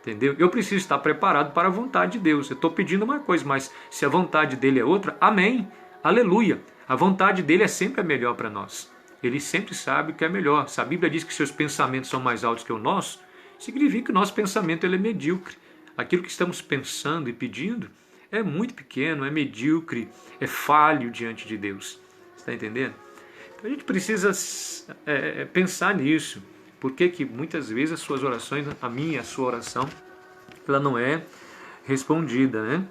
Entendeu? Eu preciso estar preparado para a vontade de Deus. Eu estou pedindo uma coisa, mas se a vontade dele é outra, amém, aleluia. A vontade dele é sempre a melhor para nós. Ele sempre sabe o que é melhor. Se a Bíblia diz que seus pensamentos são mais altos que o nosso, significa que o nosso pensamento ele é medíocre. Aquilo que estamos pensando e pedindo é muito pequeno, é medíocre, é falho diante de Deus. Está entendendo? Então a gente precisa pensar nisso. Por que muitas vezes as suas orações, a sua oração, ela não é respondida, né?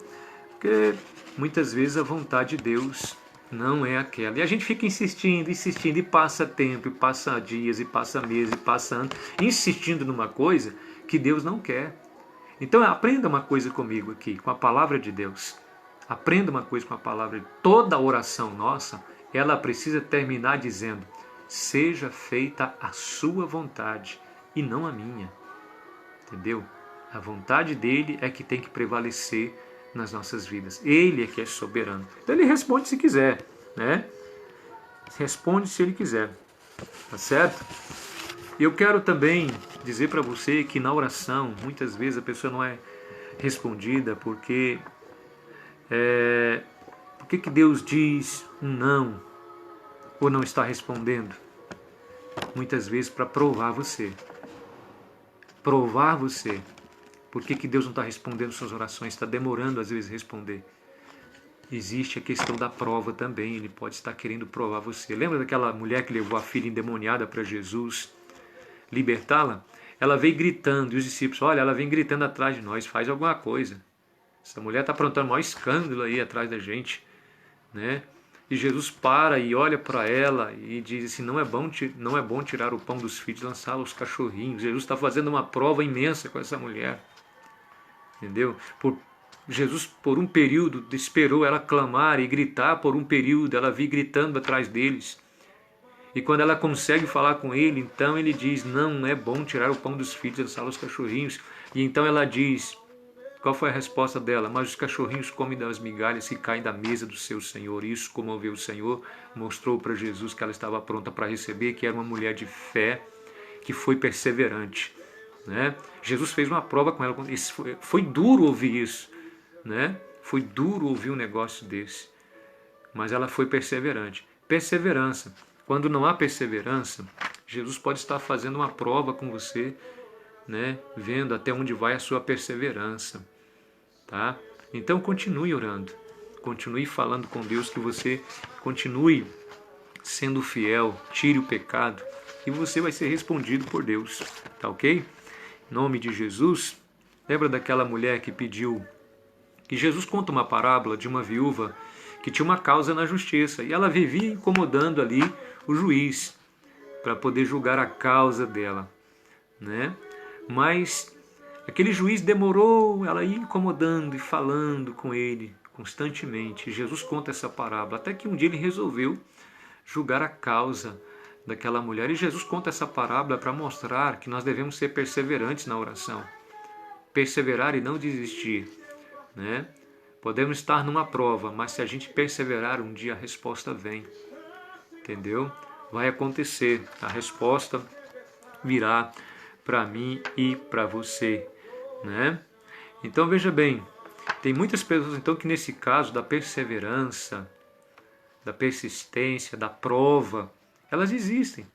Porque muitas vezes a vontade de Deus não é aquela. E a gente fica insistindo, e passa tempo, e passa dias, e passa meses, e passa anos, insistindo numa coisa que Deus não quer. Então aprenda uma coisa comigo aqui, com a palavra de Deus. Aprenda uma coisa com a palavra de Deus. Toda oração nossa, ela precisa terminar dizendo: seja feita a sua vontade e não a minha. Entendeu? A vontade dele é que tem que prevalecer nas nossas vidas. Ele é que é soberano. Então ele responde se quiser, né? Responde se ele quiser. Tá certo? E eu quero também dizer para você que na oração, muitas vezes a pessoa não é respondida porque por que Deus diz um não ou não está respondendo? Muitas vezes para provar você. Provar você. Por que Deus não está respondendo suas orações? Está demorando às vezes responder. Existe a questão da prova também. Ele pode estar querendo provar você. Lembra daquela mulher que levou a filha endemoniada para Jesus libertá-la? Ela veio gritando. E os discípulos: olha, ela vem gritando atrás de nós. Faz alguma coisa. Essa mulher está aprontando o maior escândalo aí atrás da gente, né? E Jesus para e olha para ela e diz assim, não é bom tirar o pão dos filhos e lançá-lo aos cachorrinhos. Jesus está fazendo uma prova imensa com essa mulher. Entendeu? Jesus, por um período, esperou ela clamar e gritar por um período. Ela vi gritando atrás deles. E quando ela consegue falar com ele, então ele diz, não é bom tirar o pão dos filhos e lançá-lo aos cachorrinhos. E então ela diz, qual foi a resposta dela? Mas os cachorrinhos comem das migalhas que caem da mesa do seu Senhor. Isso comoveu o Senhor, mostrou para Jesus que ela estava pronta para receber, que era uma mulher de fé, que foi perseverante. Né? Jesus fez uma prova com ela. Foi duro ouvir isso. Né? Foi duro ouvir um negócio desse. Mas ela foi perseverante. Perseverança. Quando não há perseverança, Jesus pode estar fazendo uma prova com você, né? Vendo até onde vai a sua perseverança. Tá? Então continue orando, continue falando com Deus, que você continue sendo fiel, tire o pecado e você vai ser respondido por Deus, tá ok? Em nome de Jesus. Lembra daquela mulher que pediu, que Jesus conta uma parábola de uma viúva que tinha uma causa na justiça e ela vivia incomodando ali o juiz para poder julgar a causa dela, né? Mas aquele juiz demorou, ela ia incomodando e falando com ele constantemente. Jesus conta essa parábola, até que um dia ele resolveu julgar a causa daquela mulher. E Jesus conta essa parábola para mostrar que nós devemos ser perseverantes na oração. Perseverar e não desistir. Né? Podemos estar numa prova, mas se a gente perseverar, um dia a resposta vem. Entendeu? Vai acontecer, a resposta virá para mim e para você. Né? Então veja bem, tem muitas pessoas então que nesse caso da perseverança, da persistência, da prova, elas desistem.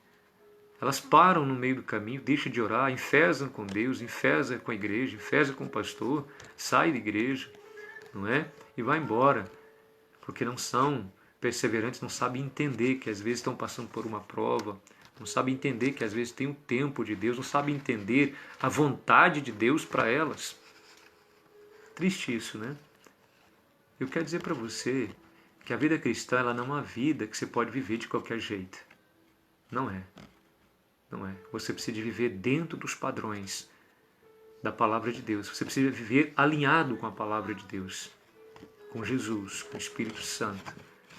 Elas param no meio do caminho, deixam de orar, enfesam com Deus, enfesam com a igreja, enfesam com o pastor, sai da igreja, não é? E vai embora, porque não são perseverantes, não sabem entender que às vezes estão passando por uma prova, não sabem entender que às vezes tem o tempo de Deus, não sabem entender a vontade de Deus para elas. Triste isso, né? Eu quero dizer para você que a vida cristã ela não é uma vida que você pode viver de qualquer jeito. Não é. Não é. Você precisa viver dentro dos padrões da palavra de Deus. Você precisa viver alinhado com a palavra de Deus, com Jesus, com o Espírito Santo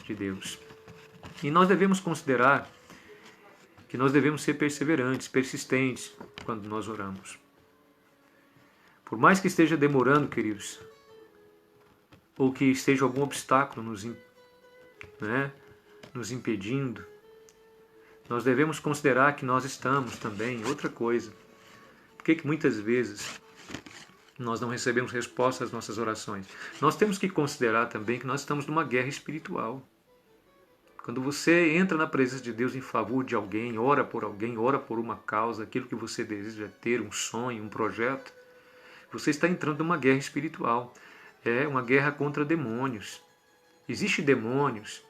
de Deus. E nós devemos considerar que nós devemos ser perseverantes, persistentes quando nós oramos. Por mais que esteja demorando, queridos, ou que esteja algum obstáculo nos impedindo, nós devemos considerar que nós estamos também, outra coisa. Por que muitas vezes nós não recebemos resposta às nossas orações? Nós temos que considerar também que nós estamos numa guerra espiritual. Quando você entra na presença de Deus em favor de alguém, ora por uma causa, aquilo que você deseja ter, um sonho, um projeto, você está entrando numa guerra espiritual. É uma guerra contra demônios. Existem demônios,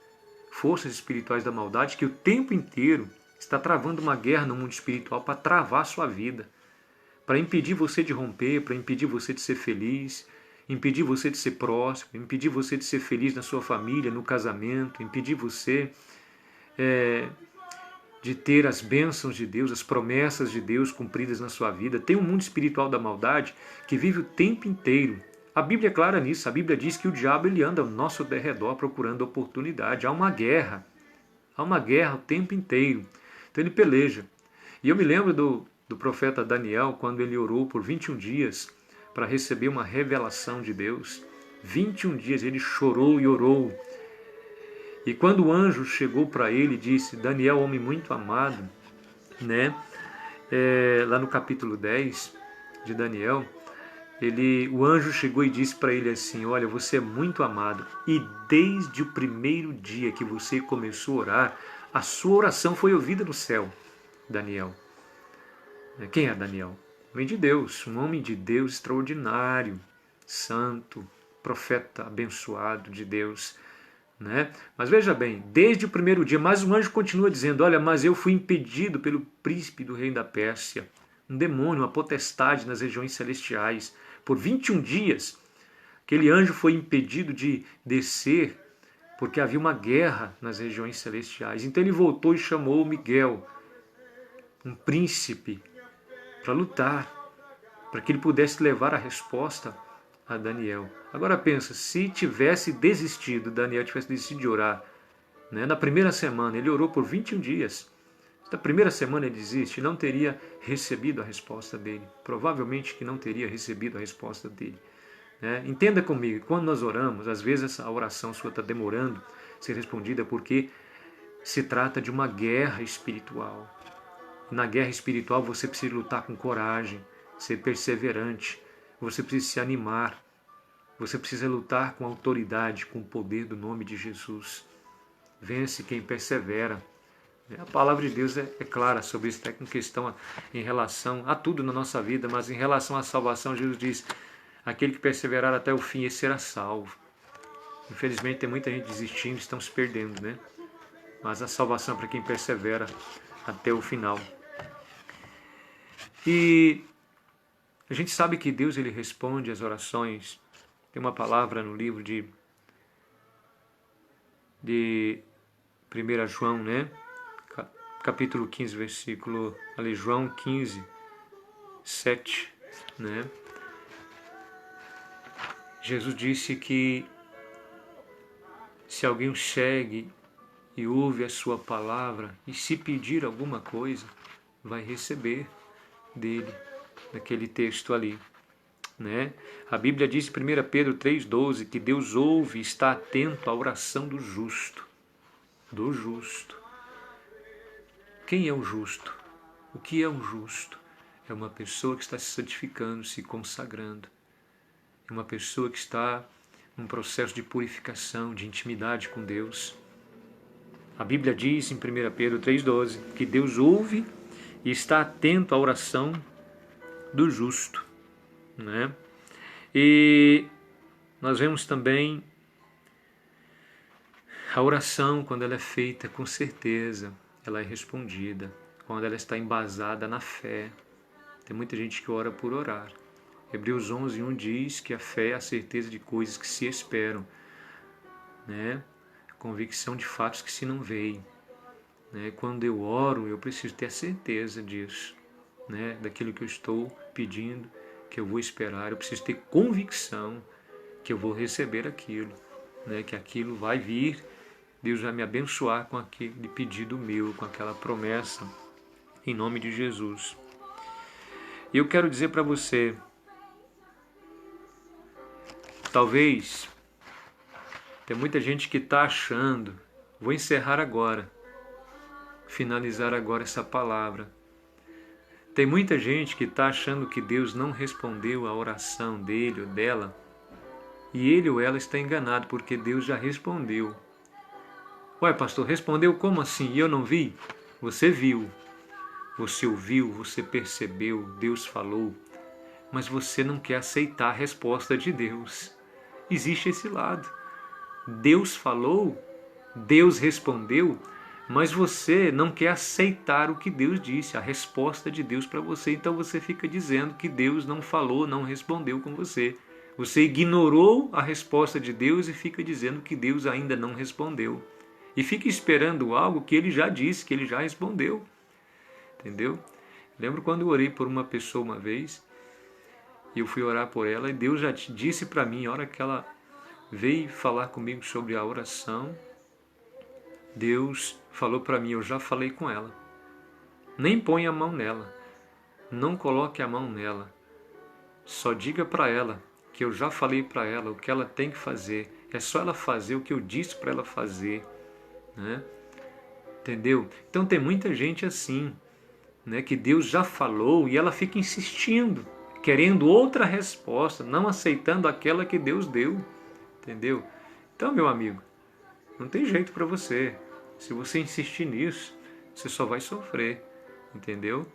forças espirituais da maldade, que o tempo inteiro está travando uma guerra no mundo espiritual para travar a sua vida, para impedir você de romper, para impedir você de ser feliz, impedir você de ser próspero, impedir você de ser feliz na sua família, no casamento, impedir você de ter as bênçãos de Deus, as promessas de Deus cumpridas na sua vida. Tem um mundo espiritual da maldade que vive o tempo inteiro. A Bíblia é clara nisso. A Bíblia diz que o diabo ele anda ao nosso derredor procurando oportunidade. Há uma guerra o tempo inteiro. Então ele peleja. E eu me lembro do profeta Daniel, quando ele orou por 21 dias para receber uma revelação de Deus. 21 dias ele chorou e orou. E quando o anjo chegou para ele e disse, Daniel, homem muito amado, né? Lá no capítulo 10 de Daniel, o anjo chegou e disse para ele assim, olha, você é muito amado e desde o primeiro dia que você começou a orar, a sua oração foi ouvida no céu, Daniel. Quem é Daniel? Um homem de Deus extraordinário, santo, profeta abençoado de Deus. Né? Mas veja bem, desde o primeiro dia, mas o anjo continua dizendo, olha, mas eu fui impedido pelo príncipe do reino da Pérsia, um demônio, uma potestade nas regiões celestiais. Por 21 dias, aquele anjo foi impedido de descer porque havia uma guerra nas regiões celestiais. Então ele voltou e chamou Miguel, um príncipe, para lutar, para que ele pudesse levar a resposta a Daniel. Agora pensa, se tivesse desistido, Daniel tivesse desistido de orar, né? Na primeira semana, ele orou por 21 dias. Na primeira semana ele desiste, não teria recebido a resposta dele. Provavelmente que não teria recebido a resposta dele. Né? Entenda comigo, quando nós oramos, às vezes essa oração sua está demorando a ser respondida porque se trata de uma guerra espiritual. Na guerra espiritual você precisa lutar com coragem, ser perseverante, você precisa se animar, você precisa lutar com autoridade, com o poder do nome de Jesus. Vence quem persevera. A palavra de Deus é clara sobre isso, até com questão em relação a tudo na nossa vida, mas em relação à salvação, Jesus diz, aquele que perseverar até o fim, esse será salvo. Infelizmente tem muita gente desistindo, estão se perdendo, né? Mas a salvação é para quem persevera até o final. E a gente sabe que Deus ele responde às orações. Tem uma palavra no livro de 1 João, né? Capítulo 15, versículo... Ali, João 15, 7, né? Jesus disse que se alguém o segue e ouve a sua palavra e se pedir alguma coisa, vai receber dele, naquele texto ali. Né? A Bíblia diz em 1 Pedro 3,12 que Deus ouve e está atento à oração do justo. Do justo. Quem é o justo? O que é um justo? É uma pessoa que está se santificando, se consagrando. É uma pessoa que está num processo de purificação, de intimidade com Deus. A Bíblia diz em 1 Pedro 3,12 que Deus ouve e está atento à oração do justo. Né? E nós vemos também a oração, quando ela é feita com certeza, ela é respondida, quando ela está embasada na fé. Tem muita gente que ora por orar. Hebreus 11:1 diz que a fé é a certeza de coisas que se esperam, né? A convicção de fatos que se não veem. Né? Quando eu oro, eu preciso ter a certeza disso, né? Daquilo que eu estou pedindo, que eu vou esperar. Eu preciso ter convicção que eu vou receber aquilo, né? Que aquilo vai vir, Deus vai me abençoar com aquele pedido meu, com aquela promessa, em nome de Jesus. E eu quero dizer para você, talvez, tem muita gente que está achando, vou encerrar agora, finalizar agora essa palavra. Tem muita gente que está achando que Deus não respondeu a oração dele ou dela, e ele ou ela está enganado, porque Deus já respondeu. Ué, pastor, respondeu como assim? E eu não vi? Você viu, você ouviu, você percebeu, Deus falou, mas você não quer aceitar a resposta de Deus. Existe esse lado. Deus falou, Deus respondeu, mas você não quer aceitar o que Deus disse, a resposta de Deus para você. Então você fica dizendo que Deus não falou, não respondeu com você. Você ignorou a resposta de Deus e fica dizendo que Deus ainda não respondeu. E fica esperando algo que Ele já disse, que Ele já respondeu. Entendeu? Lembro quando eu orei por uma pessoa uma vez, e eu fui orar por ela, e Deus já disse para mim, a hora que ela veio falar comigo sobre a oração, Deus falou para mim, eu já falei com ela. Nem ponha a mão nela, não coloque a mão nela. Só diga para ela que eu já falei para ela o que ela tem que fazer. É só ela fazer o que eu disse para ela fazer. Né? Entendeu? Então tem muita gente assim, né, que Deus já falou e ela fica insistindo, querendo outra resposta, não aceitando aquela que Deus deu. Entendeu? Então, meu amigo, não tem jeito para você. Se você insistir nisso, você só vai sofrer. Entendeu?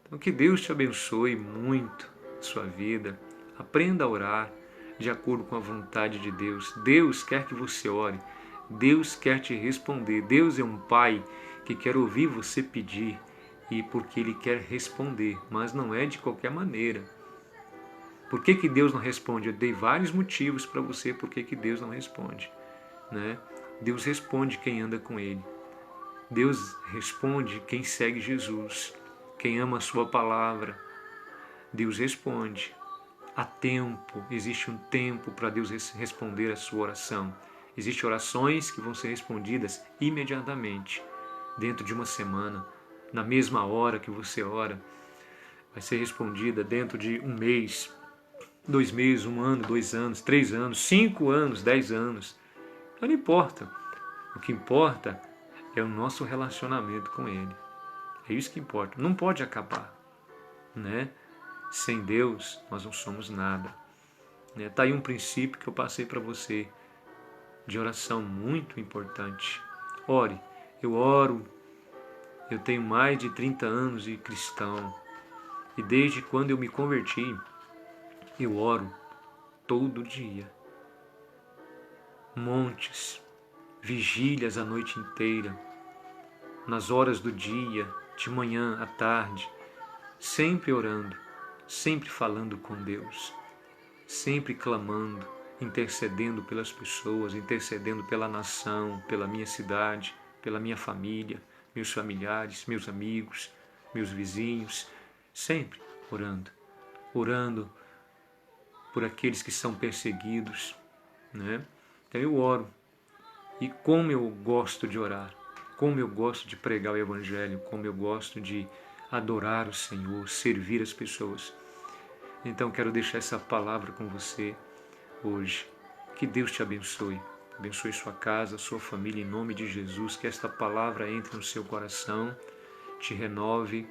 Então, que Deus te abençoe muito a sua vida. Aprenda a orar de acordo com a vontade de Deus. Deus quer que você ore. Deus quer te responder. Deus é um Pai que quer ouvir você pedir, e porque Ele quer responder, mas não é de qualquer maneira. Por que Deus não responde? Eu dei vários motivos para você por que Deus não responde. Né? Deus responde quem anda com Ele. Deus responde quem segue Jesus, quem ama a sua palavra. Deus responde. Há tempo, existe um tempo para Deus responder a sua oração. Existem orações que vão ser respondidas imediatamente, dentro de uma semana, na mesma hora que você ora. Vai ser respondida dentro de um mês, 2 meses, 1 ano, 2 anos, 3 anos, 5 anos, 10 anos. Não importa. O que importa é o nosso relacionamento com Ele. É isso que importa. Não pode acabar, né? Sem Deus, nós não somos nada. Está aí um princípio que eu passei para você, de oração muito importante. Ore. Eu oro. Eu tenho mais de 30 anos de cristão. E desde quando eu me converti, eu oro todo dia. Montes, vigílias a noite inteira, nas horas do dia, de manhã à tarde, sempre orando, sempre falando com Deus, sempre clamando, intercedendo pelas pessoas, intercedendo pela nação, pela minha cidade, pela minha família, meus familiares, meus amigos, meus vizinhos, sempre orando, orando por aqueles que são perseguidos, né? Então eu oro. E como eu gosto de orar, como eu gosto de pregar o Evangelho, como eu gosto de adorar o Senhor, servir as pessoas. Então quero deixar essa palavra com você hoje. Que Deus te abençoe. Abençoe sua casa, sua família, em nome de Jesus. Que esta palavra entre no seu coração, te renove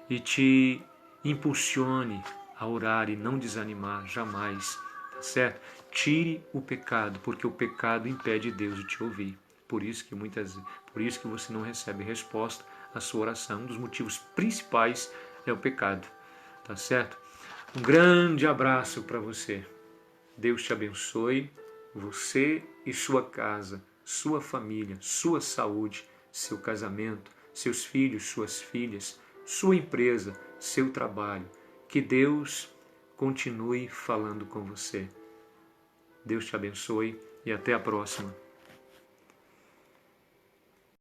e te impulsione a orar e não desanimar jamais, tá certo? Tire o pecado, porque o pecado impede Deus de te ouvir. Por isso que você não recebe resposta à sua oração. Um dos motivos principais é o pecado, tá certo? Um grande abraço para você. Deus te abençoe, você e sua casa, sua família, sua saúde, seu casamento, seus filhos, suas filhas, sua empresa, seu trabalho. Que Deus continue falando com você. Deus te abençoe e até a próxima.